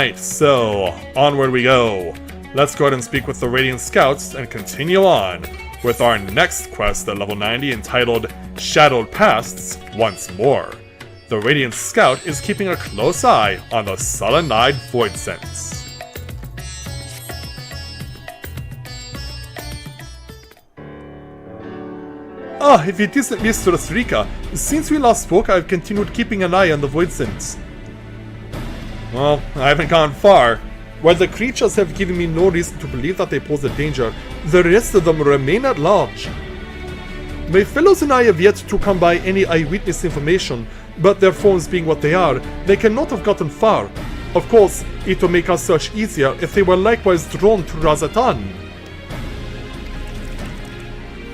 Alright, so onward we go. Let's go ahead and speak with the Radiant Scouts and continue on with our next quest at level 90 entitled Shadowed Pasts Once More. The Radiant Scout is keeping a close eye on the sullen-eyed Void Sense. Ah, if it isn't Mistress Rika, since we last spoke I've continued keeping an eye on the Void Sense. Well, I haven't gone far. While the creatures have given me no reason to believe that they pose a danger, the rest of them remain at large. My fellows and I have yet to come by any eyewitness information, but their phones being what they are, they cannot have gotten far. Of course, it will make our search easier if they were likewise drawn to Razatan.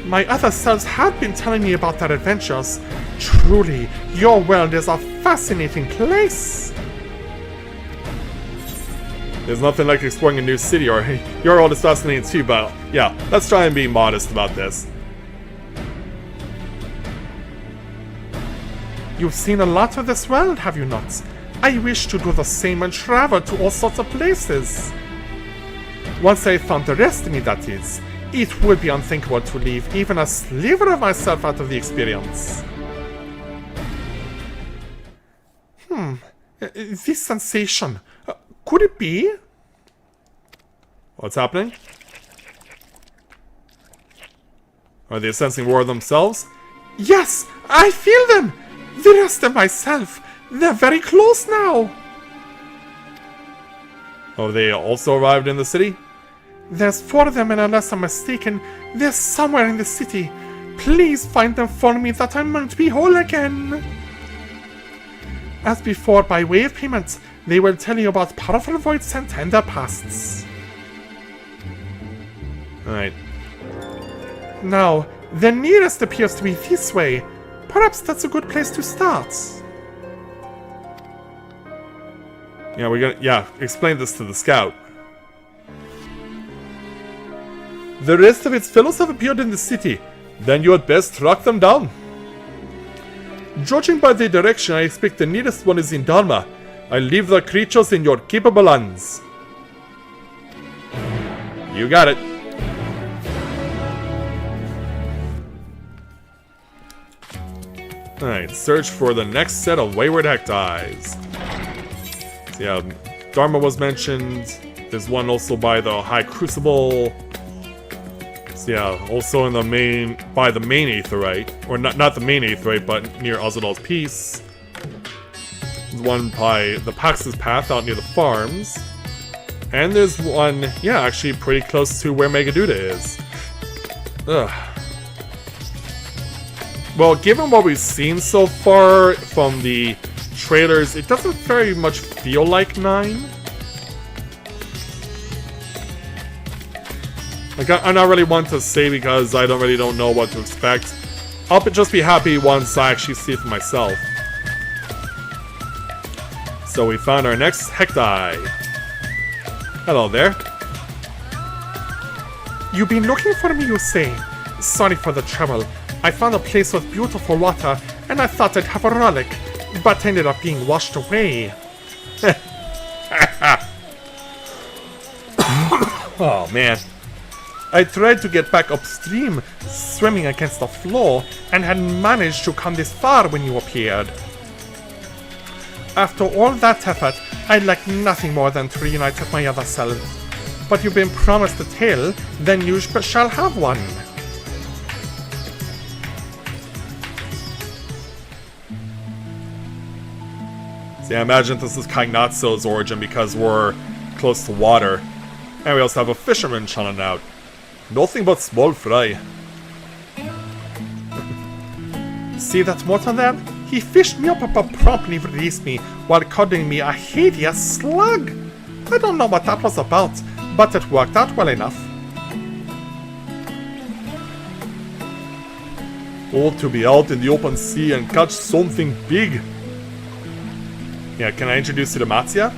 My other selves have been telling me about their adventures. Truly, your world is a fascinating place. There's nothing like exploring a new city, or your world is fascinating too, but yeah, let's try and be modest about this. You've seen a lot of this world, have you not? I wish to do the same and travel to all sorts of places. Once I've found the rest of me, that is. It would be unthinkable to leave even a sliver of myself out of the experience. This sensation. Could it be? What's happening? Are they sensing war themselves? Yes! I feel them! The rest of myself! They're very close now! Oh, they also arrived in the city? There's 4 of them, and unless I'm mistaken, they're somewhere in the city. Please find them for me that I might be whole again. As before, by way of payment, they will tell you about powerful Void Scent and their pasts. Alright. Now, the nearest appears to be this way. Perhaps that's a good place to start. Explain this to the scout. The rest of its fellows have appeared in the city. Then you had best track them down. Judging by the direction, I expect the nearest one is in Dharma. I leave the creatures in your capable hands. You got it. Alright, search for the next set of wayward Hectides. So yeah, Dharma was mentioned. There's one also by the High Crucible. So yeah, also in the main, by the main Aetheryte. Or not the main Aetheryte, but near Azadal's Peace. There's one by the Pax's Path out near the farms. And there's one, yeah, actually pretty close to where Megaduda is. Ugh. Well, given what we've seen so far from the trailers, it doesn't very much feel like 9. Like, I don't really want to say because I don't know what to expect. I'll just be happy once I actually see it for myself. So we found our next Hectide. Hello there. You've been looking for me, you say? Sorry for the trouble. I found a place with beautiful water, and I thought I'd have a relic, but ended up being washed away. Oh man. I tried to get back upstream, swimming against the flow, and had managed to come this far when you appeared. After all that effort, I'd like nothing more than to reunite with my other self. But you've been promised a tale, then you shall have one. See, I imagine this is Kagnatso's origin because we're close to water. And we also have a fisherman chilling out. Nothing but small fry. See that mortal there? He fished me up and promptly released me while cuddling me a hideous slug. I don't know what that was about, but it worked out well enough. Oh, to be out in the open sea and catch something big. Yeah, can I introduce you to Matsia?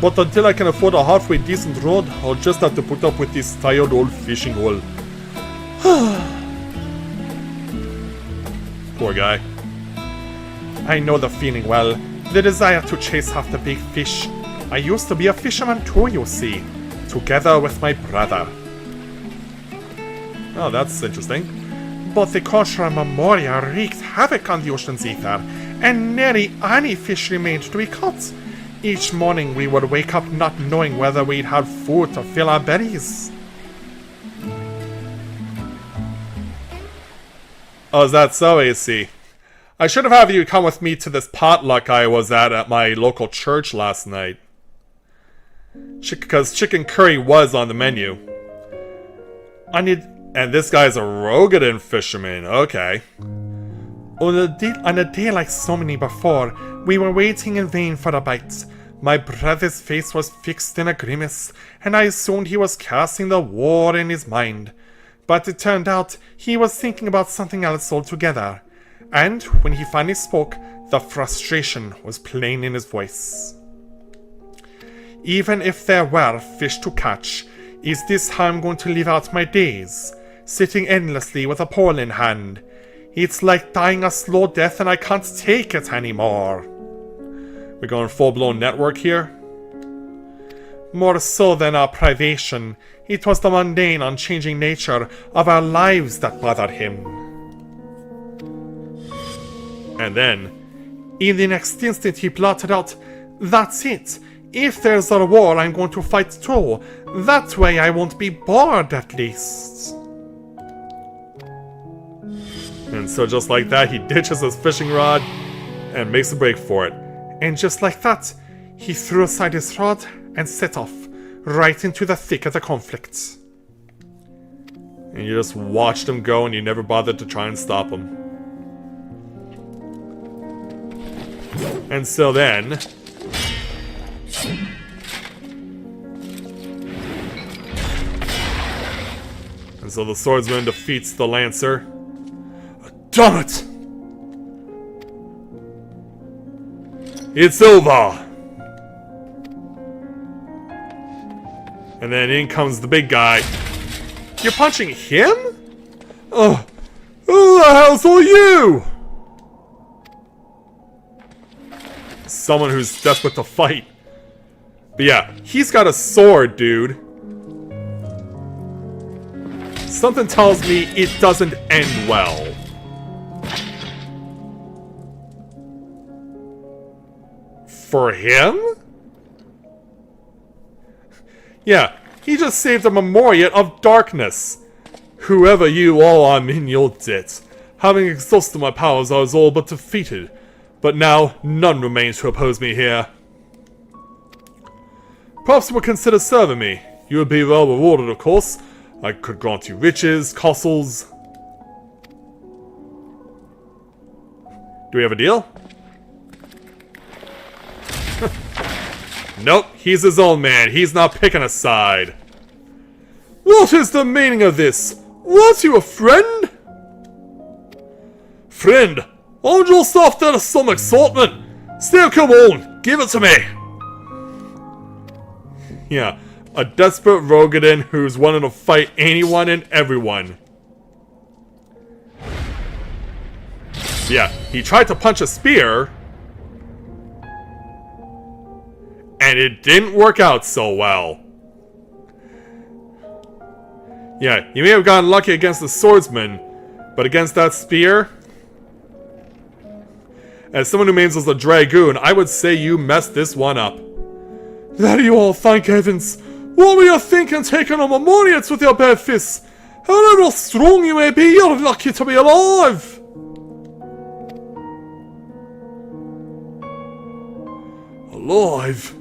But until I can afford a halfway decent road, I'll just have to put up with this tired old fishing hole. Poor guy. I know the feeling well. The desire to chase after big fish. I used to be a fisherman too, you see, together with my brother. Oh, that's interesting. But the cultural memoria wreaked havoc on the ocean's ether, and nearly any fish remained to be caught. Each morning we would wake up not knowing whether we'd have food to fill our bellies. Oh, is that so, AC? I should have had you come with me to this potluck I was at my local church last night. Because chicken curry was on the menu. And this guy's a Rogadin fisherman, okay. On a day like so many before, we were waiting in vain for a bite. My brother's face was fixed in a grimace, and I assumed he was cursing the war in his mind. But it turned out he was thinking about something else altogether. And when he finally spoke, the frustration was plain in his voice. Even if there were fish to catch, is this how I'm going to live out my days? Sitting endlessly with a pole in hand. It's like dying a slow death and I can't take it anymore. We're going full-blown network here? More so than our privation, it was the mundane, unchanging nature of our lives that bothered him. And then, in the next instant he blurted out, "That's it. If there's a war, I'm going to fight too. That way I won't be bored, at least." And so just like that, he ditches his fishing rod and makes a break for it. And just like that, he threw aside his rod and set off, right into the thick of the conflict. And you just watched him go and you never bothered to try and stop him. And so then... And so the swordsman defeats the lancer. Damn it! It's over! And then in comes the big guy. You're punching him? Oh, who the hell's all you? Someone who's desperate to fight. But yeah, he's got a sword, dude. Something tells me it doesn't end well. For him? Yeah, he just saved a memorial of darkness. Whoever you all are, in your debt. Having exhausted my powers, I was all but defeated. But now, none remains to oppose me here. Perhaps you would consider serving me. You would be well rewarded, of course. I could grant you riches, castles. Do we have a deal? Nope, he's his own man. He's not picking a side. What is the meaning of this? Was you a friend? Friend? I'm just after some excitement. Still, come on, give it to me. Yeah, a desperate Rogadin who's wanting to fight anyone and everyone. Yeah, he tried to punch a spear. And it didn't work out so well. Yeah, you may have gotten lucky against the swordsman, but against that spear... As someone who mains as a dragoon, I would say you messed this one up. There you all, thank heavens! What were you thinking taking on Memoriates with your bare fists? However strong you may be, you're lucky to be alive! Alive?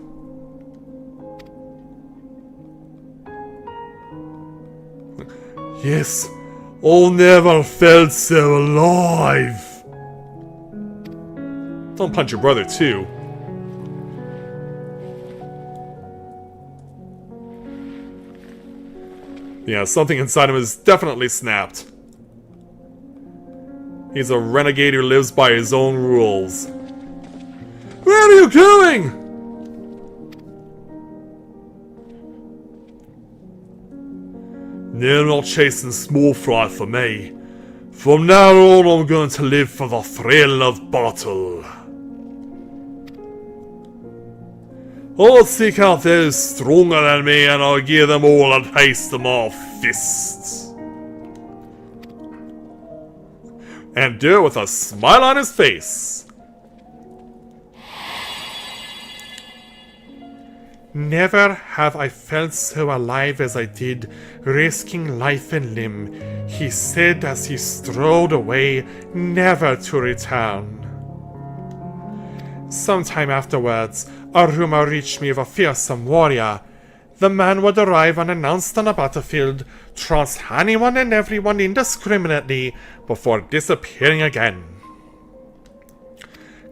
Yes, I never felt so alive. Don't punch your brother, too. Yeah, something inside him is definitely snapped. He's a renegade who lives by his own rules. Where are you going? They're not chasing small fry for me. From now on, I'm going to live for the thrill of battle. I'll seek out those stronger than me and I'll give them all a taste of my fists. And do it with a smile on his face. Never have I felt so alive as I did, risking life and limb, he said as he strode away, never to return. Sometime afterwards, a rumor reached me of a fearsome warrior. The man would arrive unannounced on a battlefield, trounce anyone and everyone indiscriminately, before disappearing again.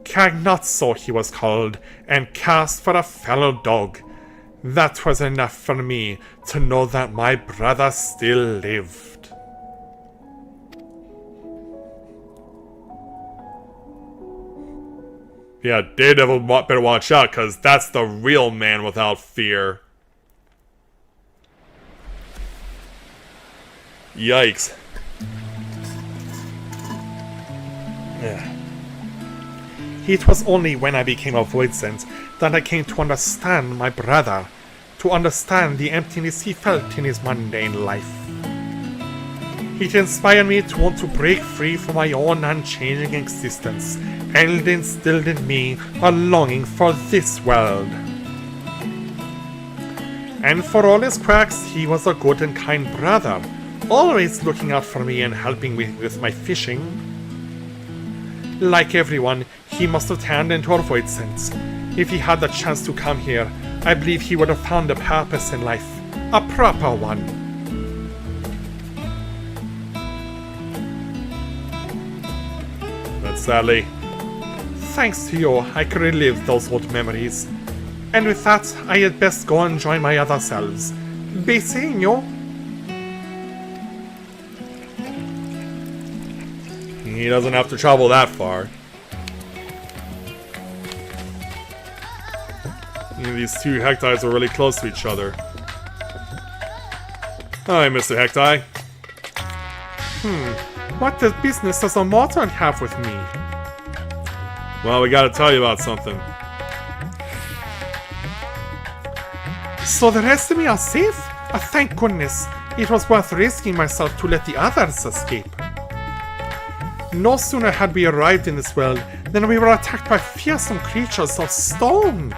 Cagnazzo he was called, and cast for a fellow dog. That was enough for me to know that my brother still lived. Yeah, Daredevil better watch out, because that's the real man without fear. Yikes. Yeah. It was only when I became a Voidsent that I came to understand my brother, to understand the emptiness he felt in his mundane life. It inspired me to want to break free from my own unchanging existence, and instilled in me a longing for this world. And for all his quirks, he was a good and kind brother, always looking out for me and helping me with my fishing. Like everyone, he must have turned into a Voidsent. If he had the chance to come here, I believe he would have found a purpose in life, a proper one. But sadly, thanks to you, I could relive those old memories. And with that, I had best go and join my other selves. Be seeing you. He doesn't have to travel that far. These two Hectides are really close to each other. Hi, Mr. Hecti. What business does a mortal have with me? Well, we gotta tell you about something. So the rest of me are safe? Thank goodness. It was worth risking myself to let the others escape. No sooner had we arrived in this world than we were attacked by fearsome creatures of stone.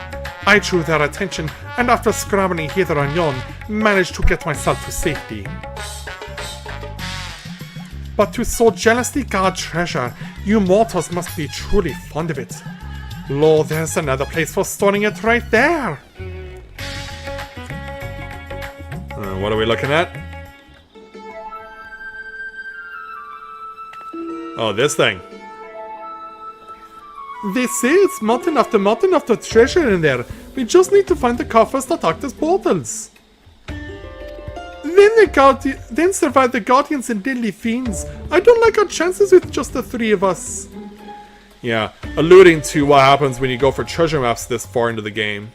I drew their attention, and after scrambling hither and yon, managed to get myself to safety. But to so jealously guard treasure, you mortals must be truly fond of it. Lo, there's another place for storing it right there. What are we looking at? Oh, this thing. They say it's mountain after treasure in there. We just need to find the coffers that act as portals. Then survive the Guardians and Deadly Fiends. I don't like our chances with just the three of us. Yeah, alluding to what happens when you go for treasure maps this far into the game.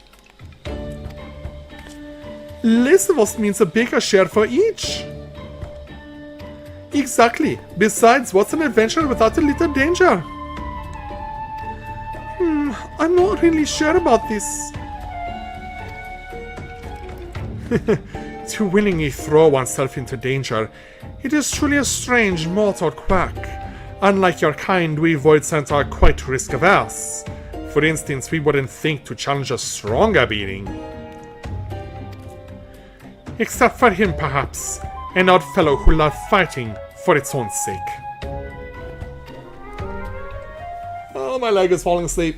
Less of us means a bigger share for each. Exactly. Besides, what's an adventure without a little danger? I'm not really sure about this. To willingly throw oneself into danger, it is truly a strange mortal quirk. Unlike your kind, we Voidsent are quite risk-averse. For instance, we wouldn't think to challenge a stronger being. Except for him, perhaps, an odd fellow who loved fighting for its own sake. Oh, my leg is falling asleep.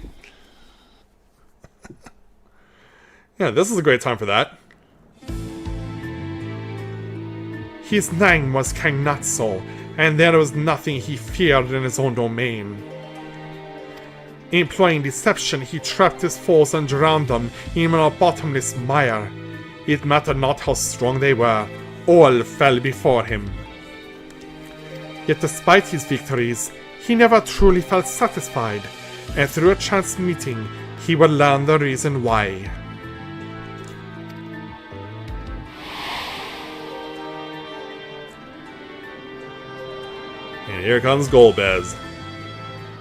Yeah, this is a great time for that. His name was Cagnazzo, and there was nothing he feared in his own domain. Employing deception, he trapped his foes and drowned them in a bottomless mire. It mattered not how strong they were, all fell before him. Yet despite his victories, he never truly felt satisfied, and through a chance meeting, he would learn the reason why. And here comes Golbez.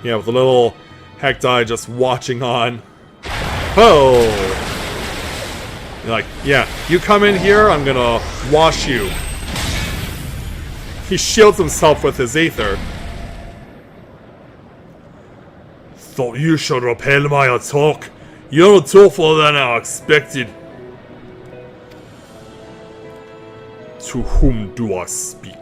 Yeah, with a little Hecti just watching on. Oh! Like, yeah, you come in here, I'm gonna wash you. He shields himself with his ether. Thought you should repel my attack. You're tougher than I expected. To whom do I speak?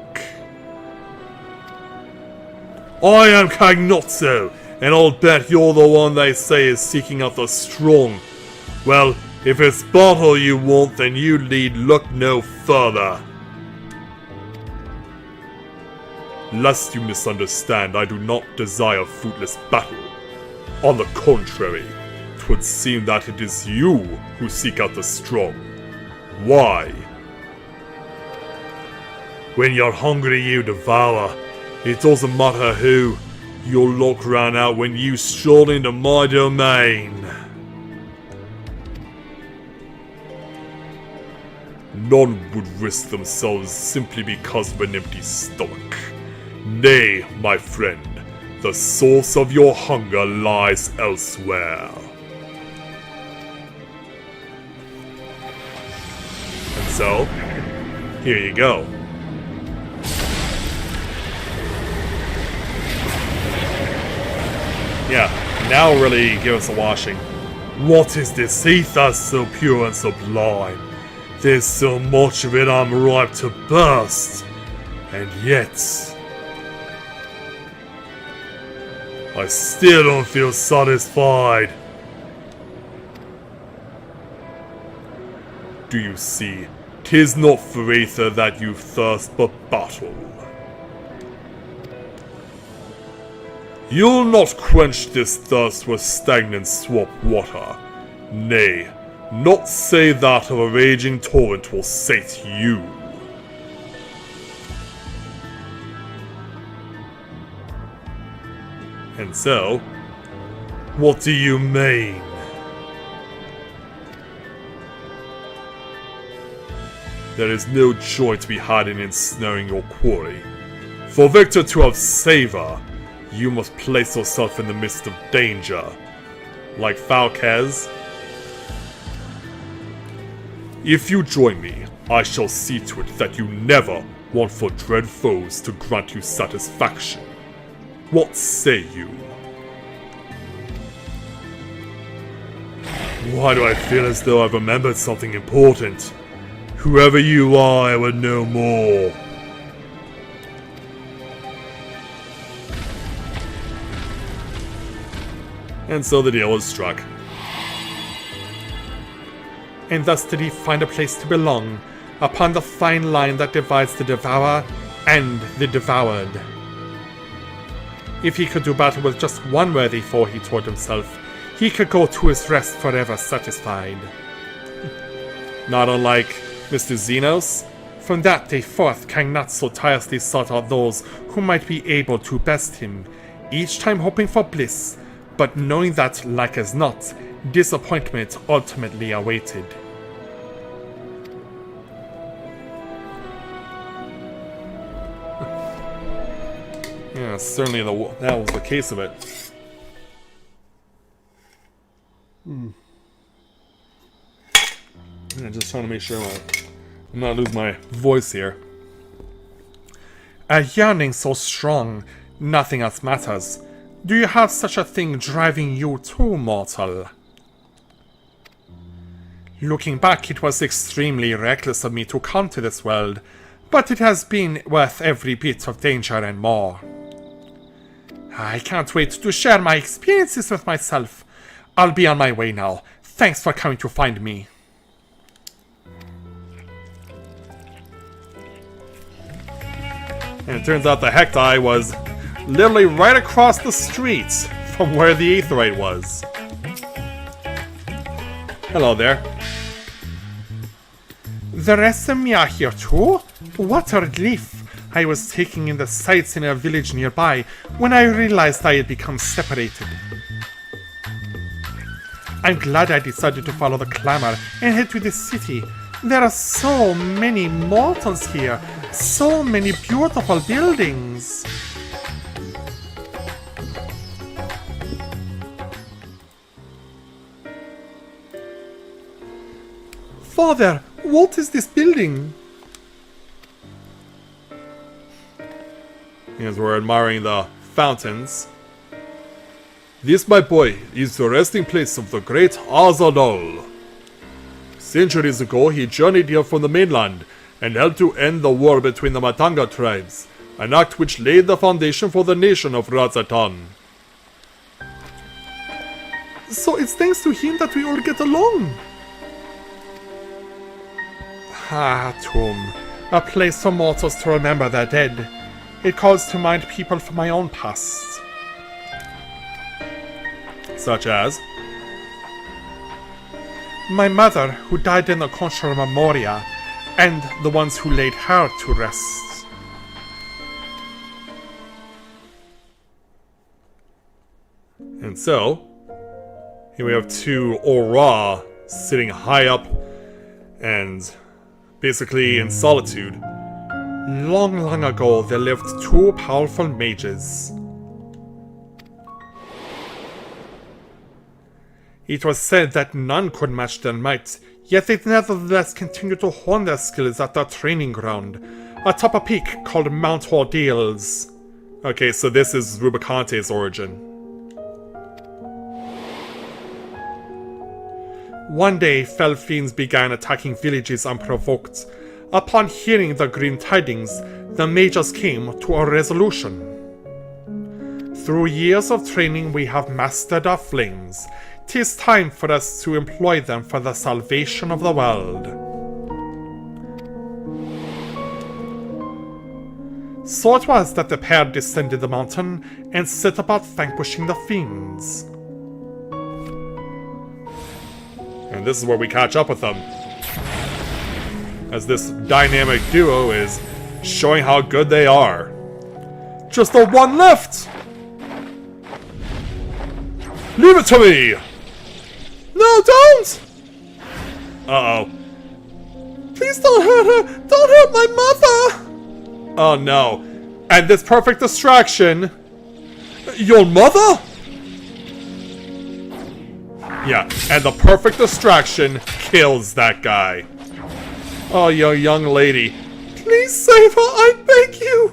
I am Cagnozzo, and I'll bet you're the one they say is seeking out the strong. Well, if it's battle you want, then you need look no further. Lest you misunderstand, I do not desire fruitless battle. On the contrary, 'twould seem that it is you who seek out the strong. Why? When you're hungry, you devour. It doesn't matter who. Your luck ran out when you strolled into my domain. None would risk themselves simply because of an empty stomach. Nay, my friend, the source of your hunger lies elsewhere. And so, here you go. Yeah, now really give us a washing. What is this ether so pure and sublime? There's so much of it I'm ripe to burst. And yet, I still don't feel satisfied. Do you see? 'Tis not for ether that you thirst, but battle. You'll not quench this thirst with stagnant swamp water. Nay, not say that of a raging torrent will sate you. And so, what do you mean? There is no joy to be had in ensnaring your quarry. For Victor to have savor, you must place yourself in the midst of danger. Like Falquez. If you join me, I shall see to it that you never want for dread foes to grant you satisfaction. What say you? Why do I feel as though I've remembered something important? Whoever you are, I would know more. And so the deal was struck. And thus did he find a place to belong, upon the fine line that divides the devourer and the devoured. If he could do battle with just one worthy foe, he told himself, he could go to his rest forever satisfied. Not unlike Mr. Xenos, from that day forth Cagnozzo tirelessly sought out those who might be able to best him, each time hoping for bliss, but knowing that, like as not, disappointment ultimately awaited. Yeah, certainly that was the case of it. I'm just trying to make sure I'm not losing my voice here. A yearning so strong, nothing else matters. Do you have such a thing driving you too, mortal? Looking back, it was extremely reckless of me to come to this world, but it has been worth every bit of danger and more. I can't wait to share my experiences with myself. I'll be on my way now. Thanks for coming to find me. And it turns out the Hectai was literally right across the street from where the Aetheryte was. Hello there. The rest of me are here too? What a relief! I was taking in the sights in a village nearby when I realized I had become separated. I'm glad I decided to follow the clamor and head to the city. There are so many mortals here, so many beautiful buildings. Father, what is this building? As we're admiring the fountains. This, my boy, is the resting place of the great Azadol. Centuries ago, he journeyed here from the mainland and helped to end the war between the Matanga tribes, an act which laid the foundation for the nation of Razatan. So it's thanks to him that we all get along. Ah, tomb. A place for mortals to remember their dead. It calls to mind people from my own past. Such as? My mother, who died in the Contra Memoria, and the ones who laid her to rest. And so, here we have two Aura sitting high up and basically in solitude. Long, long ago, there lived two powerful mages. It was said that none could match their might, yet they nevertheless continued to hone their skills at their training ground, atop a peak called Mount Ordeals. Okay, so this is Rubicante's origin. One day, fell fiends began attacking villages unprovoked. Upon hearing the grim tidings, the mages came to a resolution. Through years of training, we have mastered our flames. 'Tis time for us to employ them for the salvation of the world. So it was that the pair descended the mountain and set about vanquishing the fiends. And this is where we catch up with them, as this dynamic duo is showing how good they are. Just the one left! Leave it to me! No, don't! Uh-oh. Please don't hurt her! Don't hurt my mother! Oh no. And this perfect distraction... Your mother? Yeah, and the perfect distraction kills that guy. Oh, you young lady. Please save her, I beg you!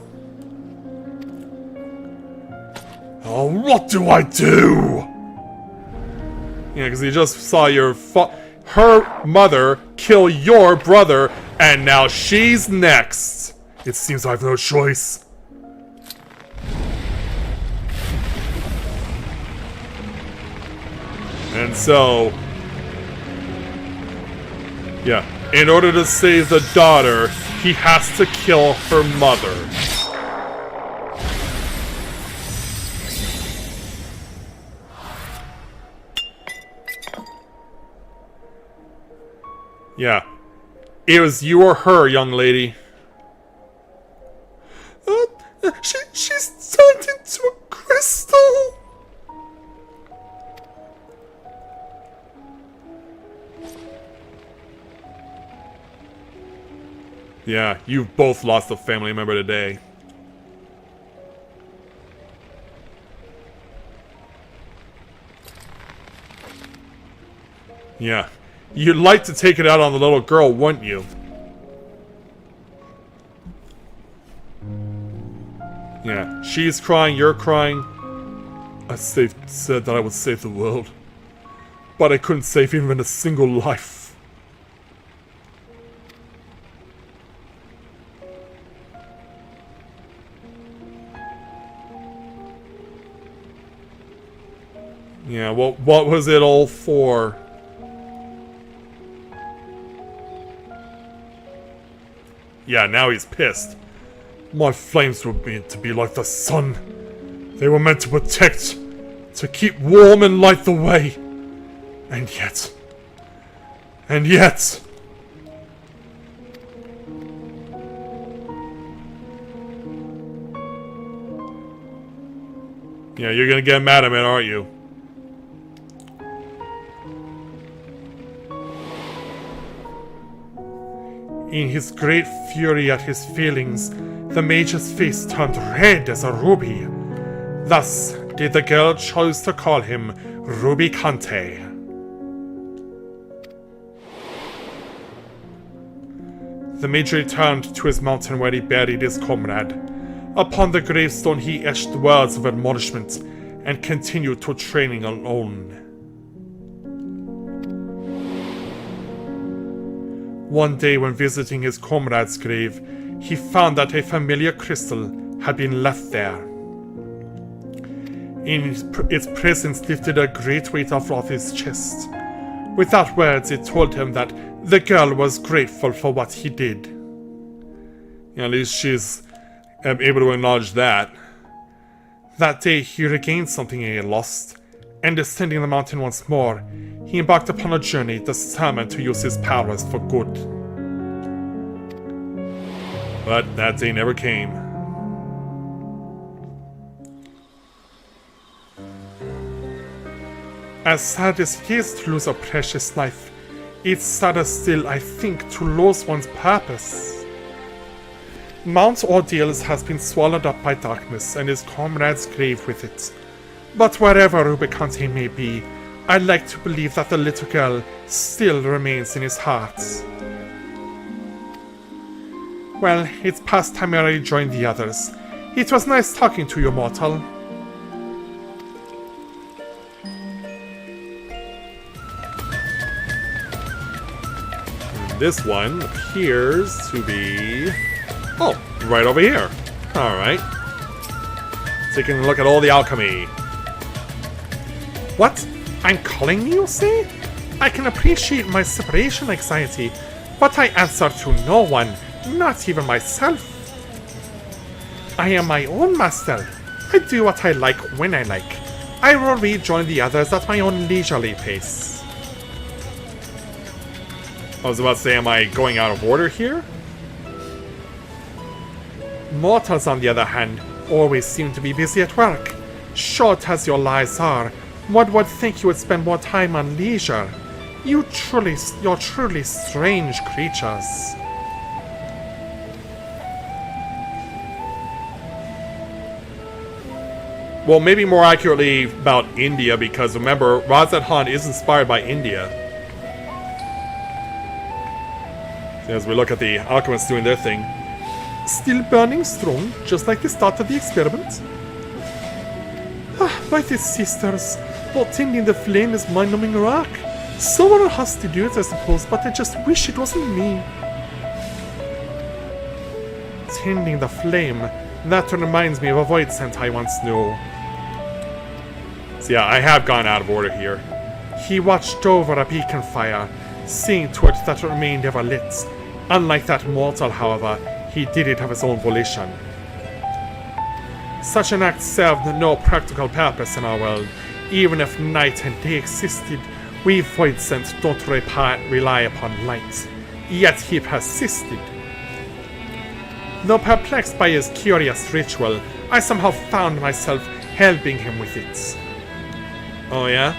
Oh, what do I do? Yeah, because you just saw your her mother kill your brother, and now she's next. It seems I have no choice. And so... yeah, in order to save the daughter, he has to kill her mother. Yeah. It was you or her, young lady. She's turned into a crystal! Yeah, you've both lost a family member today. Yeah. You'd like to take it out on the little girl, wouldn't you? Yeah, she's crying, you're crying. I said that I would save the world. But I couldn't save even a single life. Yeah, well, what was it all for? Yeah, now he's pissed. My flames were meant to be like the sun. They were meant to protect, to keep warm and light the way. And yet... yeah, you're gonna get mad at me, aren't you? In his great fury at his feelings, the mage's face turned red as a ruby. Thus did the girl choose to call him Rubicante. The Major returned to his mountain where he buried his comrade. Upon the gravestone he etched words of admonishment and continued to training alone. One day when visiting his comrade's grave, he found that a familiar crystal had been left there. Its presence lifted a great weight off his chest. Without words, it told him that the girl was grateful for what he did. At least she's able to acknowledge that. That day, he regained something he had lost, and descending the mountain once more, he embarked upon a journey determined to use his powers for good. But that day never came. As sad as it is to lose a precious life, it's sadder still, I think, to lose one's purpose. Mount Ordeals has been swallowed up by darkness and his comrade's grave with it. But wherever Rubicante may be, I'd like to believe that the little girl still remains in his heart. Well, it's past time I rejoined the others. It was nice talking to you, mortal. This one appears to be... oh, right over here. Alright. Taking a look at all the alchemy. What? I'm calling you, say? I can appreciate my separation anxiety, but I answer to no one, not even myself. I am my own master. I do what I like when I like. I will rejoin the others at my own leisurely pace. I was about to say, am I going out of order here? Mortals, on the other hand, always seem to be busy at work. Short as your lives are, one would think you would spend more time on leisure. You're truly strange creatures. Well, maybe more accurately about India, because remember, Razathan is inspired by India. As we look at the alchemists doing their thing. Still burning strong, just like the start of the experiment. By the sisters, but tending the flame is mind-numbing rock. Someone has to do it, I suppose, but I just wish it wasn't me. Tending the flame, that reminds me of a void scent I once knew. So yeah, I have gone out of order here. He watched over a beacon fire, seeing to it that it remained ever lit. Unlike that mortal, however, he did it of his own volition. Such an act served no practical purpose in our world. Even if night and day existed, we void-sent don't rely upon light. Yet he persisted. Though perplexed by his curious ritual, I somehow found myself helping him with it. Oh yeah?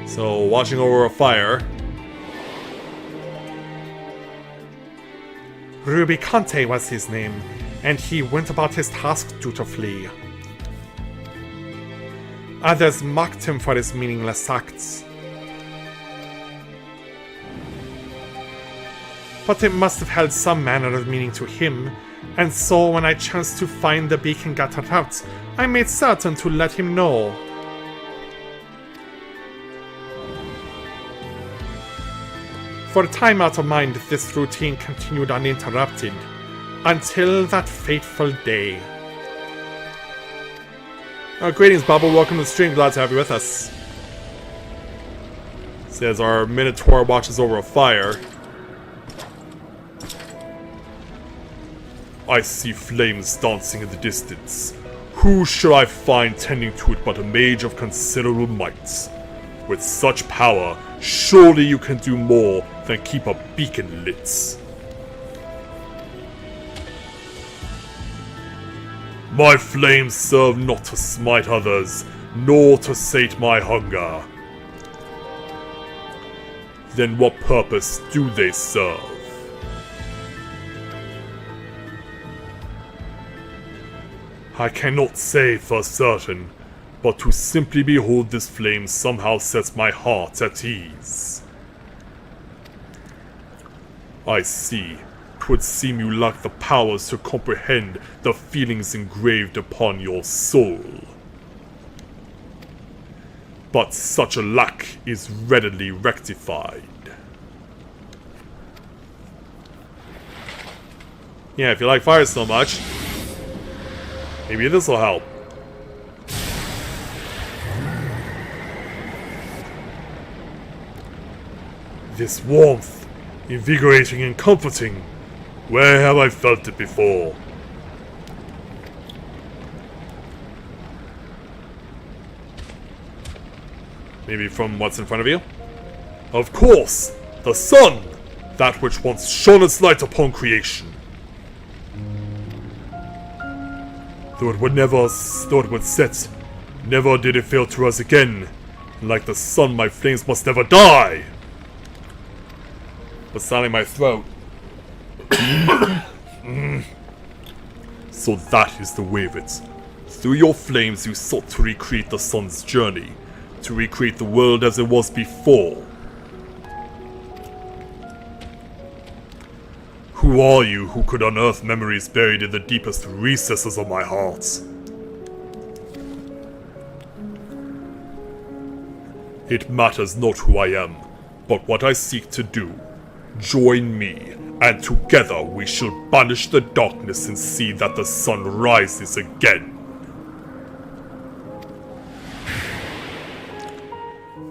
So, watching over a fire. Rubicante was his name, and he went about his task dutifully. Others mocked him for his meaningless acts. But it must have held some manner of meaning to him, and so when I chanced to find the beacon guttered out, I made certain to let him know. For a time out of mind, this routine continued uninterrupted, until that fateful day. Greetings, Bubble. Welcome to the stream. Glad to have you with us. Says our Minotaur watches over a fire. I see flames dancing in the distance. Who should I find tending to it but a mage of considerable might? With such power, surely you can do more than keep a beacon lit. My flames serve not to smite others, nor to sate my hunger. Then what purpose do they serve? I cannot say for certain, but to simply behold this flame somehow sets my heart at ease. I see. 'Twould seem you lack the powers to comprehend the feelings engraved upon your soul. But such a lack is readily rectified. Yeah, if you like fire so much, maybe this'll help. This warmth, invigorating and comforting. Where have I felt it before? Maybe from what's in front of you? Of course! The sun! That which once shone its light upon creation. Though it would set, never did it fail to rise again. And like the sun, my flames must never die! But sounding my throat. So that is the way of it. Through your flames you sought to recreate the sun's journey, to recreate the world as it was before. Who are you who could unearth memories buried in the deepest recesses of my heart? It matters not who I am, but what I seek to do. Join me, and together we shall banish the darkness and see that the sun rises again.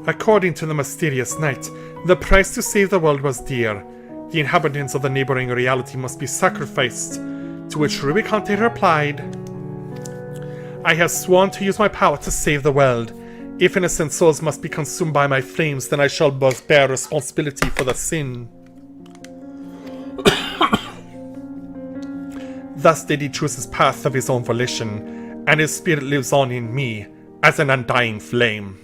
According to the mysterious knight, the price to save the world was dear. The inhabitants of the neighboring reality must be sacrificed. To which Rubicante replied, I have sworn to use my power to save the world. If innocent souls must be consumed by my flames, then I shall both bear responsibility for the sin. Thus did he choose his path of his own volition, and his spirit lives on in me as an undying flame.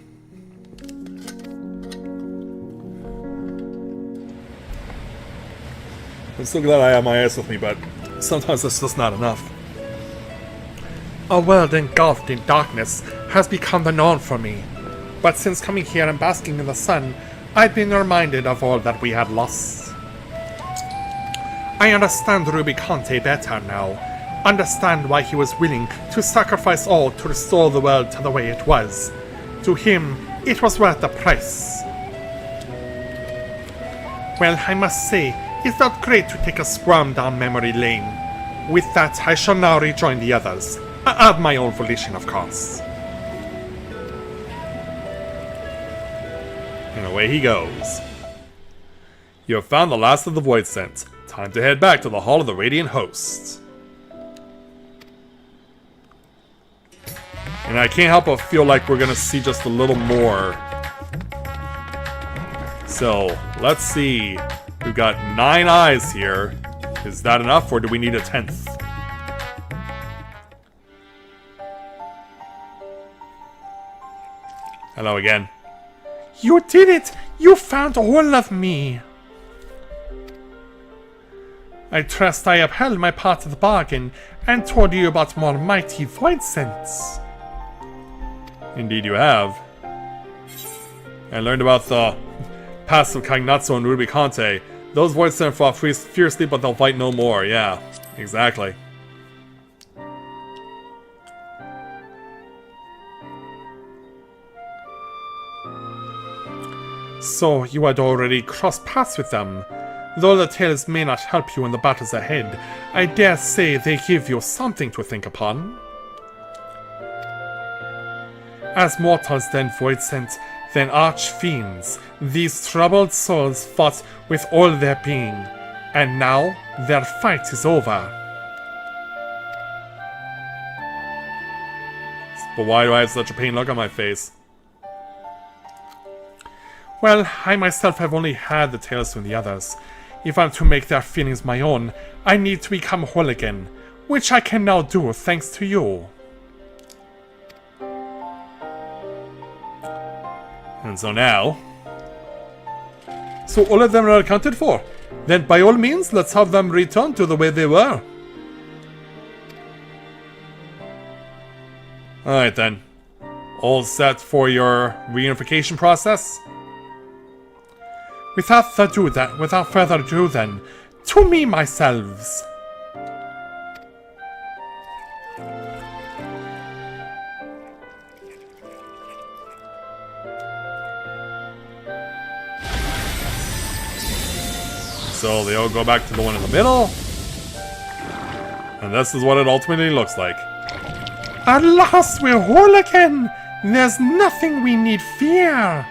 I'm so glad I have my ass with me, but sometimes that's just not enough. A world engulfed in darkness has become the norm for me, but since coming here and basking in the sun, I've been reminded of all that we had lost. I understand Rubicante better now, understand why he was willing to sacrifice all to restore the world to the way it was. To him, it was worth the price. Well, I must say, it felt great to take a scrum down memory lane. With that, I shall now rejoin the others. Of my own volition, of course. And away he goes. You have found the last of the Void Scent. Time to head back to the Hall of the Radiant Hosts. And I can't help but feel like we're gonna see just a little more. So, let's see. We've got 9 eyes here. Is that enough, or do we need a 10th? Hello again. You did it! You found all of me! I trust I upheld my part of the bargain and told you about more mighty void scents. Indeed you have. I learned about the passive Cagnazzo and Rubicante. Those void scents fought fiercely, but they'll fight no more. Yeah, exactly. So, you had already crossed paths with them. Though the tales may not help you in the battles ahead, I dare say they give you something to think upon. As mortals then void sent, then arch-fiends, these troubled souls fought with all their being, and now their fight is over. But why do I have such a pained look on my face? Well, I myself have only had the tales from the others. If I'm to make their feelings my own, I need to become whole again, which I can now do thanks to you. And so now... So all of them are accounted for. Then by all means, let's have them return to the way they were. Alright then. All set for your reunification process? Without further ado then, to me myselves. So they all go back to the one in the middle. And this is what it ultimately looks like. At last we're whole again! There's nothing we need fear!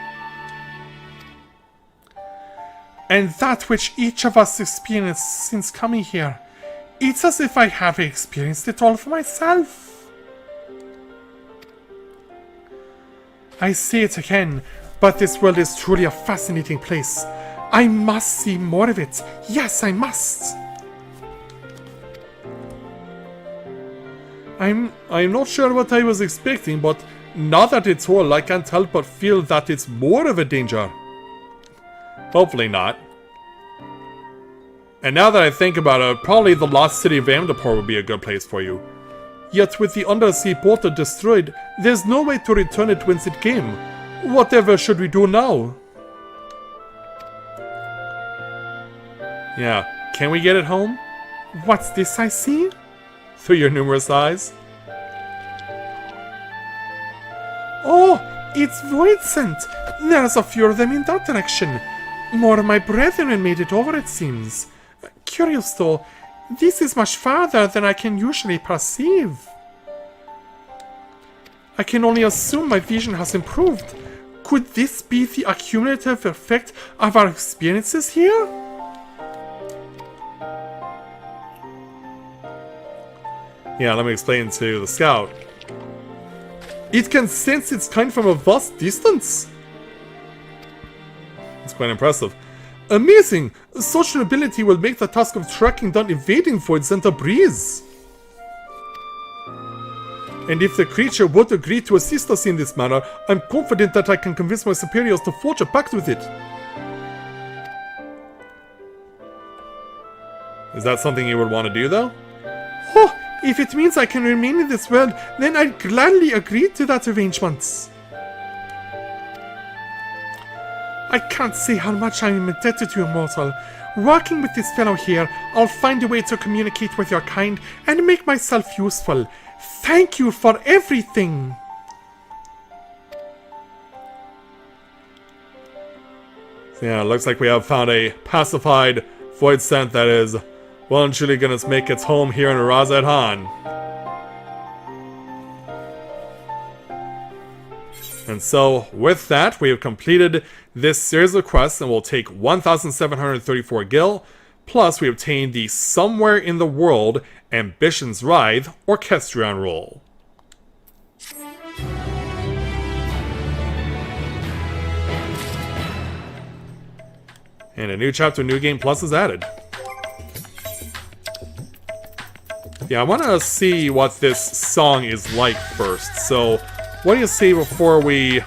And that which each of us experienced since coming here, it's as if I have experienced it all for myself. I say it again, but this world is truly a fascinating place. I must see more of it. Yes, I must. I'm not sure what I was expecting, but now that it's whole, I can't help but feel that it's more of a danger. Hopefully not. And now that I think about it, probably the lost city of Amdapor would be a good place for you. Yet with the undersea portal destroyed, there's no way to return it whence it came. Whatever should we do now? Yeah, can we get it home? What's this I see? Through your numerous eyes. Oh, it's void scent. There's a few of them in that direction. More of my brethren made it over, it seems. Curious though, this is much farther than I can usually perceive. I can only assume my vision has improved. Could this be the accumulative effect of our experiences here? Yeah, let me explain to the scout. It can sense its kind from a vast distance. It's quite impressive. Amazing! Such an ability will make the task of tracking down evading voids a breeze. And if the creature would agree to assist us in this manner, I'm confident that I can convince my superiors to forge a pact with it. Is that something you would want to do, though? Oh, if it means I can remain in this world, then I'd gladly agree to that arrangement. I can't say how much I am indebted to you, mortal. Working with this fellow here, I'll find a way to communicate with your kind and make myself useful. Thank you for everything! So yeah, it looks like we have found a pacified void scent that is well and truly gonna make its home here in Arazad Han. And so, with that, we have completed this series of quests and we'll take 1,734 gil, plus we obtained the Somewhere in the World Ambitions Writhe Orchestrion role. And a new chapter, New Game Plus is added. Yeah, I want to see what this song is like first, so what do you say before we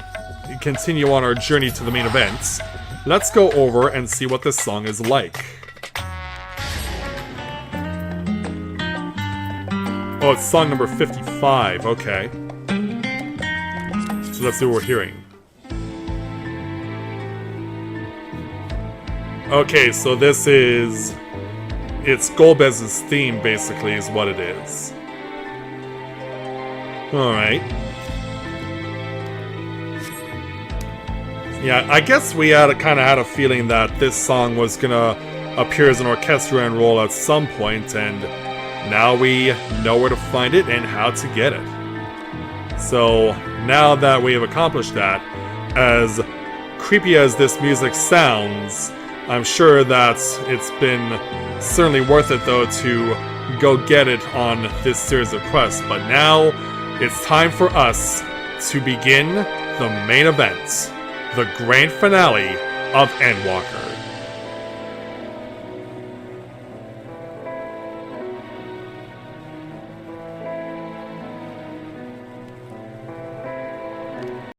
continue on our journey to the main event? Let's go over and see what this song is like. Oh, it's song number 55, okay. So let's see what we're hearing. Okay, so this is... it's Golbez's theme, basically, is what it is. Alright. Yeah, I guess we kind of had a feeling that this song was gonna appear as an Orchestrion role at some point, and now we know where to find it and how to get it. So, now that we have accomplished that, as creepy as this music sounds, I'm sure that it's been certainly worth it, though, to go get it on this series of quests. But now, it's time for us to begin the main event, the grand finale of Endwalker.